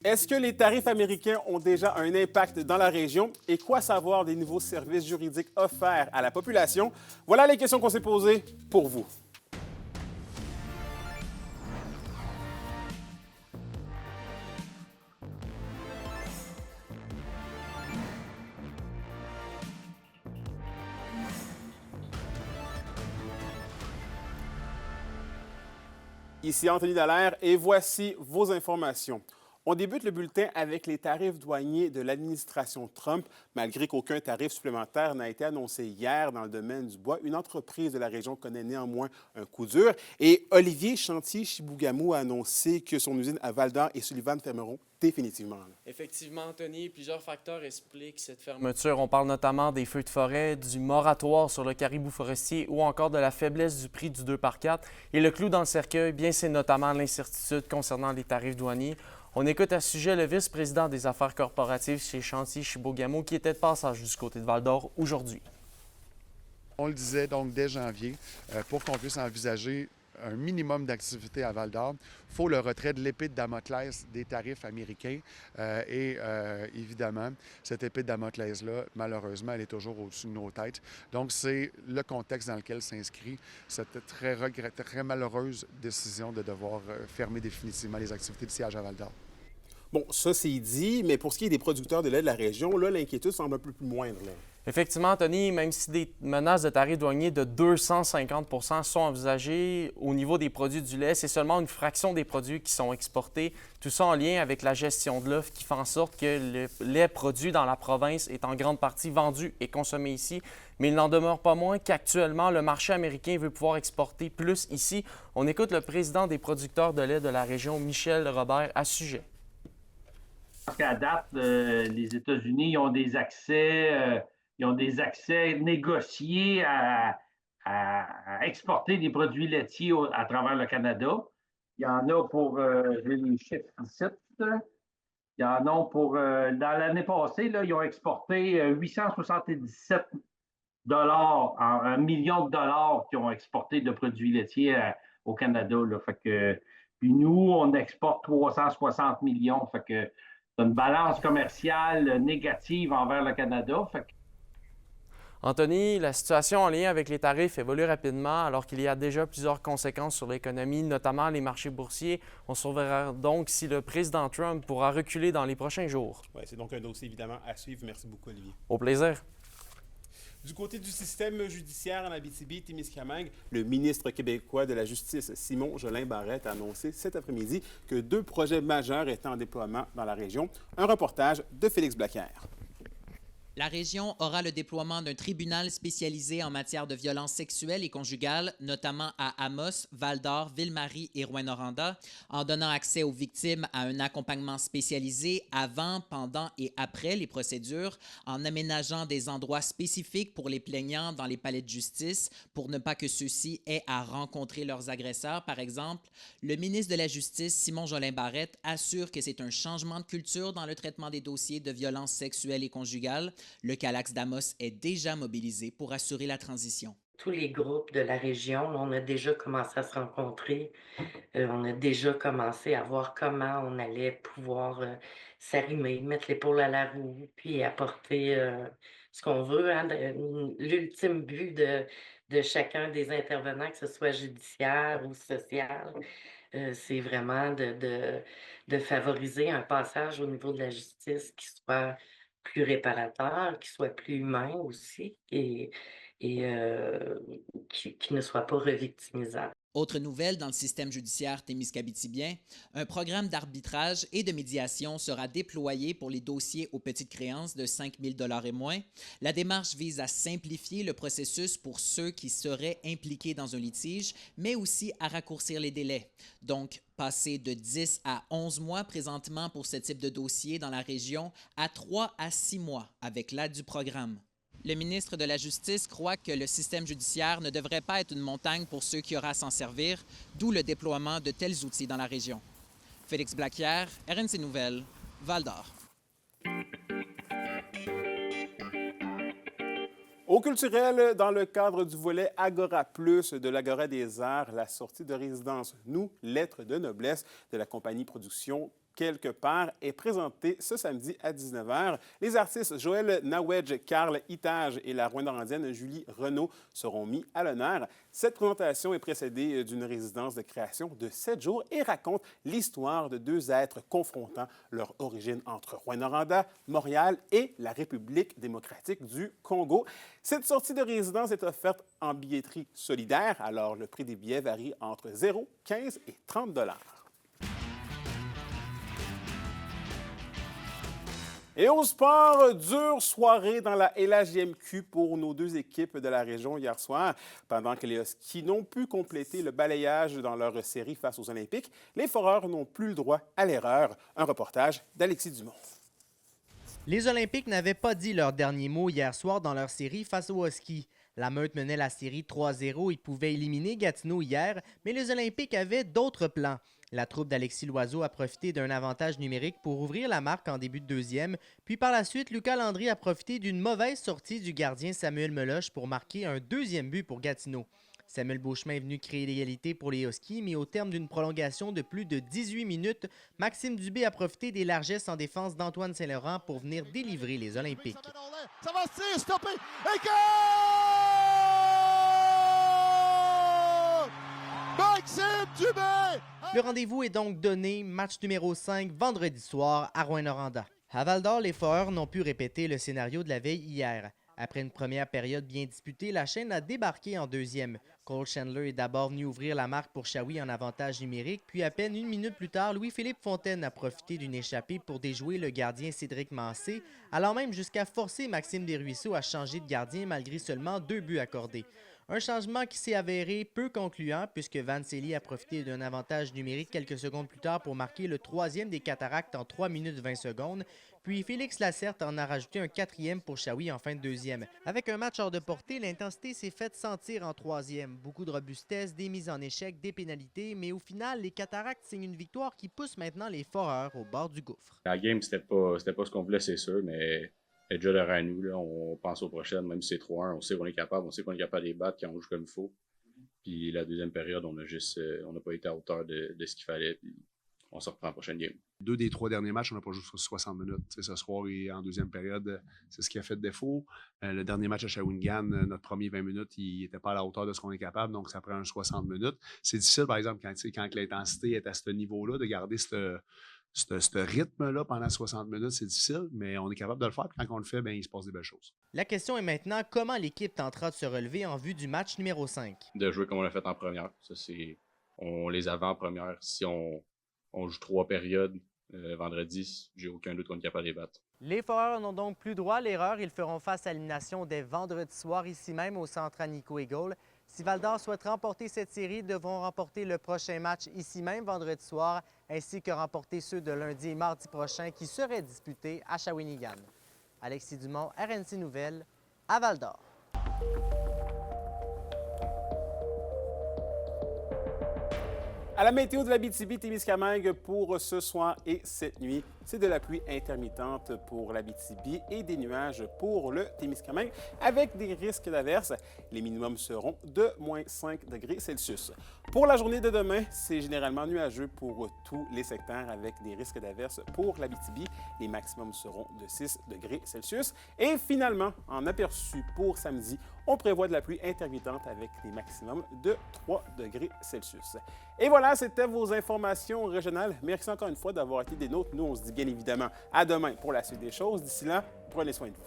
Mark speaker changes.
Speaker 1: Est-ce que les tarifs américains ont déjà un impact dans la région et quoi savoir des nouveaux services juridiques offerts à la population? Voilà les questions qu'on s'est posées pour vous. Ici Anthony Dallaire et voici vos informations. On débute le bulletin avec les tarifs douaniers de l'administration Trump. Malgré qu'aucun tarif supplémentaire n'a été annoncé hier dans le domaine du bois, une entreprise de la région connaît néanmoins un coup dur. Et Olivier Chantier-Chibougamau a annoncé que son usine à Val-d'Or et Sullivan fermeront définitivement.
Speaker 2: Effectivement, Anthony, plusieurs facteurs expliquent cette fermeture. On parle notamment des feux de forêt, du moratoire sur le caribou forestier ou encore de la faiblesse du prix du 2 par 4. Et le clou dans le cercueil, bien, c'est notamment l'incertitude concernant les tarifs douaniers. On écoute à ce sujet le vice-président des affaires corporatives chez Chantier-Chibougamau qui était de passage du côté de Val-d'Or aujourd'hui.
Speaker 3: On le disait donc dès janvier, pour qu'on puisse envisager un minimum d'activité à Val-d'Or, il faut le retrait de l'épée de Damoclès des tarifs américains. Évidemment, cette épée de Damoclès-là, malheureusement, elle est toujours au-dessus de nos têtes. Donc, c'est le contexte dans lequel s'inscrit cette très malheureuse décision de devoir fermer définitivement les activités de sillage à Val-d'Or.
Speaker 1: Bon, ça c'est dit, mais pour ce qui est des producteurs de lait de la région, là, l'inquiétude semble un peu plus moindre. Là.
Speaker 2: Effectivement, Anthony, même si des menaces de tarifs douaniers de 250 sont envisagées au niveau des produits du lait, c'est seulement une fraction des produits qui sont exportés. Tout ça en lien avec la gestion de l'offre qui fait en sorte que le lait produit dans la province est en grande partie vendu et consommé ici. Mais il n'en demeure pas moins qu'actuellement, le marché américain veut pouvoir exporter plus ici. On écoute le président des producteurs de lait de la région, Michel Robert, à ce sujet.
Speaker 4: Parce qu'à date, les États-Unis ont des accès négociés à exporter des produits laitiers à travers le Canada. Il y en a pour, j'ai les chiffres ici, il y en a pour, dans l'année passée, là, ils ont exporté 877 $, 1 million de dollars qui ont exporté de produits laitiers au Canada. Là. Fait que, puis nous, on exporte 360 millions. Fait que c'est une balance commerciale négative envers le Canada. Fait que...
Speaker 2: Anthony, la situation en lien avec les tarifs évolue rapidement alors qu'il y a déjà plusieurs conséquences sur l'économie, notamment les marchés boursiers. On surveillera donc si le président Trump pourra reculer dans les prochains jours.
Speaker 1: Ouais, c'est donc un dossier évidemment à suivre. Merci beaucoup, Olivier.
Speaker 2: Au plaisir.
Speaker 1: Du côté du système judiciaire en Abitibi-Témiscamingue, le ministre québécois de la Justice, Simon Jolin Barrette, a annoncé cet après-midi que 2 projets majeurs étaient en déploiement dans la région. Un reportage de Félix Blaquière.
Speaker 5: La région aura le déploiement d'un tribunal spécialisé en matière de violences sexuelles et conjugales, notamment à Amos, Val-d'Or, Ville-Marie et Rouyn-Noranda, en donnant accès aux victimes à un accompagnement spécialisé avant, pendant et après les procédures, en aménageant des endroits spécifiques pour les plaignants dans les palais de justice pour ne pas que ceux-ci aient à rencontrer leurs agresseurs, par exemple. Le ministre de la Justice, Simon Jolin Barrette, assure que c'est un changement de culture dans le traitement des dossiers de violences sexuelles et conjugales. Le Calax d'Amos est déjà mobilisé pour assurer la transition.
Speaker 6: Tous les groupes de la région, on a déjà commencé à se rencontrer. On a déjà commencé à voir comment on allait pouvoir s'arrimer, mettre l'épaule à la roue, puis apporter ce qu'on veut. Hein, l'ultime but de chacun des intervenants, que ce soit judiciaire ou social, c'est vraiment de favoriser un passage au niveau de la justice qui soit plus réparateur, qui soit plus humain aussi et qui ne soit pas revictimisant.
Speaker 5: Autre nouvelle dans le système judiciaire témiscabitibien, un programme d'arbitrage et de médiation sera déployé pour les dossiers aux petites créances de 5 000 $ et moins. La démarche vise à simplifier le processus pour ceux qui seraient impliqués dans un litige, mais aussi à raccourcir les délais. Donc, passer de 10 à 11 mois présentement pour ce type de dossier dans la région à 3 à 6 mois avec l'aide du programme. Le ministre de la Justice croit que le système judiciaire ne devrait pas être une montagne pour ceux qui auraient à s'en servir, d'où le déploiement de tels outils dans la région. Félix Blaquière, RNC Nouvelles, Val-d'Or.
Speaker 1: Au culturel, dans le cadre du volet Agora Plus de l'Agora des Arts, la sortie de résidence Nous, lettres de noblesse de la compagnie production quelque part est présenté ce samedi à 19h. Les artistes Joël Nawedge, Carl Itage et la Rouyn-Norandienne Julie Renaud seront mis à l'honneur. Cette présentation est précédée d'une résidence de création de 7 jours et raconte l'histoire de deux êtres confrontant leur origine entre Rouyn-Noranda, Montréal et la République démocratique du Congo. Cette sortie de résidence est offerte en billetterie solidaire, alors le prix des billets varie entre 0, 15 et 30 $. Et au sport, dure soirée dans la LHJMQ pour nos deux équipes de la région hier soir. Pendant que les Huskies n'ont pu compléter le balayage dans leur série face aux Olympiques, les Foreurs n'ont plus le droit à l'erreur. Un reportage d'Alexis Dumont.
Speaker 7: Les Olympiques n'avaient pas dit leur dernier mot hier soir dans leur série face aux Huskies. La Meute menait la série 3-0 et pouvait éliminer Gatineau hier, mais les Olympiques avaient d'autres plans. La troupe d'Alexis Loiseau a profité d'un avantage numérique pour ouvrir la marque en début de deuxième, puis par la suite, Lucas Landry a profité d'une mauvaise sortie du gardien Samuel Meloche pour marquer un deuxième but pour Gatineau. Samuel Beauchemin est venu créer l'égalité pour les Huskies, mais au terme d'une prolongation de plus de 18 minutes, Maxime Dubé a profité des largesses en défense d'Antoine Saint-Laurent pour venir délivrer les Olympiques.
Speaker 8: Ça va se tirer, stopper, et goal! Maxime Dubé!
Speaker 7: Le rendez-vous est donc donné, match numéro 5, vendredi soir à Rouyn-Noranda. À Val-d'Or, les Foreurs n'ont pu répéter le scénario de la veille hier. Après une première période bien disputée, la chaîne a débarqué en deuxième. Cole Chandler est d'abord venu ouvrir la marque pour Shawi en avantage numérique, puis à peine une minute plus tard, Louis-Philippe Fontaine a profité d'une échappée pour déjouer le gardien Cédric Mancé, allant même jusqu'à forcer Maxime Desruisseaux à changer de gardien malgré seulement 2 buts accordés. Un changement qui s'est avéré peu concluant puisque Vancelli a profité d'un avantage numérique quelques secondes plus tard pour marquer le troisième des Cataractes en 3 minutes 20 secondes, puis Félix Lacerte en a rajouté un quatrième pour Shawi en fin de deuxième. Avec un match hors de portée, l'intensité s'est faite sentir en troisième. Beaucoup de robustesse, des mises en échec, des pénalités, mais au final, les Cataractes signent une victoire qui pousse maintenant les Foreurs au bord du gouffre.
Speaker 9: La game, c'était pas ce qu'on voulait, c'est sûr, mais elle est déjà derrière nous. Là. On pense aux prochaines, même si c'est 3-1, on sait qu'on est capable de les battre quand on joue comme il faut. Puis la deuxième période, on n'a pas été à hauteur de ce qu'il fallait. Puis on se reprend la prochaine game.
Speaker 3: 2 des 3 derniers matchs, on n'a pas joué sur 60 minutes. T'sais, ce soir et en deuxième période, c'est ce qui a fait défaut. Le dernier match à Shawinigan, notre premier 20 minutes, il n'était pas à la hauteur de ce qu'on est capable, donc ça prend un 60 minutes. C'est difficile, par exemple, quand l'intensité est à ce niveau-là, de garder ce rythme-là pendant 60 minutes, c'est difficile, mais on est capable de le faire. Puis quand on le fait, bien, il se passe des belles choses.
Speaker 7: La question est maintenant comment l'équipe tentera de se relever en vue du match numéro 5.
Speaker 9: De jouer comme on l'a fait en première. Ça, on les avait en première. Si on joue 3 périodes vendredi, j'ai aucun doute qu'on est capable de les battre.
Speaker 7: Les Foreurs n'ont donc plus droit à l'erreur. Ils feront face à l'élimination dès vendredi soir, ici même au centre Nico Eagle. Si Val-d'Or souhaite remporter cette série, ils devront remporter le prochain match ici même vendredi soir, ainsi que remporter ceux de lundi et mardi prochain qui seraient disputés à Shawinigan. Alexis Dumont, RNC Nouvelles, à Val-d'Or.
Speaker 1: À la météo de l'Abitibi-Témiscamingue pour ce soir et cette nuit, c'est de la pluie intermittente pour l'Abitibi et des nuages pour le Témiscamingue avec des risques d'averses. Les minimums seront de moins 5 degrés Celsius. Pour la journée de demain, c'est généralement nuageux pour tous les secteurs avec des risques d'averses pour l'Abitibi. Les maximums seront de 6 degrés Celsius. Et finalement, en aperçu pour samedi, on prévoit de la pluie intermittente avec des maximums de 3 degrés Celsius. Et voilà, c'était vos informations régionales. Merci encore une fois d'avoir été des nôtres. Nous, on se dit bien évidemment à demain pour la suite des choses. D'ici là, prenez soin de vous.